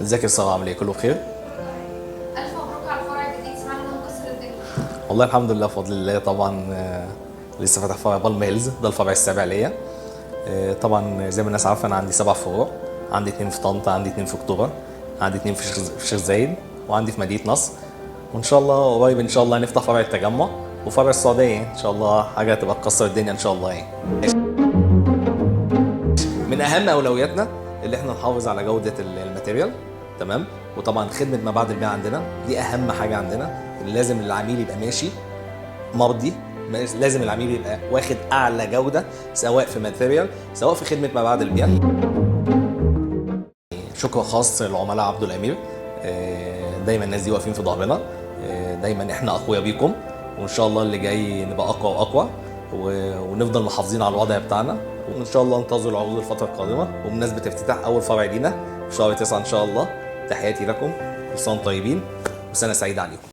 ازيك يا ساره، عامل ايه؟ كله بخير؟ ألف مبروك على الفرع الجديد، سمعنا إنه مكسر الدنيا. والله الحمد لله بفضل الله طبعا. لسه فاتح فرع بالم هيلز، ده الفرع السابع ليا. طبعا زي ما الناس عارفه انا عندي 7 فروع. عندي 2 في طنطا، عندي 2 في اكتوبر، عندي 2 في شيخ زايد، وعندي في مدينه نصر. وان شاء الله قريب ان شاء الله نفتح فرع التجمع وفرع السعوديه، ان شاء الله حاجه تبقى تكسر الدنيا ان شاء الله يعني. من اهم اولوياتنا اللي احنا نحافظ على جوده الماتيريال، تمام. وطبعا خدمه ما بعد البيع عندنا دي اهم حاجه عندنا. لازم العميل يبقى ماشي مرضي، لازم العميل يبقى واخد اعلى جوده، سواء في ماتيريال سواء في خدمه ما بعد البيع. شكر خاص للعملاء عبد الامير. دايما الناس دي واقفين في ظهرنا. دايما احنا اقوياء بيكم، وان شاء الله اللي جاي نبقى اقوى واقوى، ونفضل محافظين على الوضع بتاعنا. وان شاء الله انتظروا العروض الفتره القادمه، وبمناسبه افتتاح اول فرع لينا في شهر 9 ان شاء الله. تحياتي لكم، كل سنه وانتم طيبين وسنه سعيده عليكم.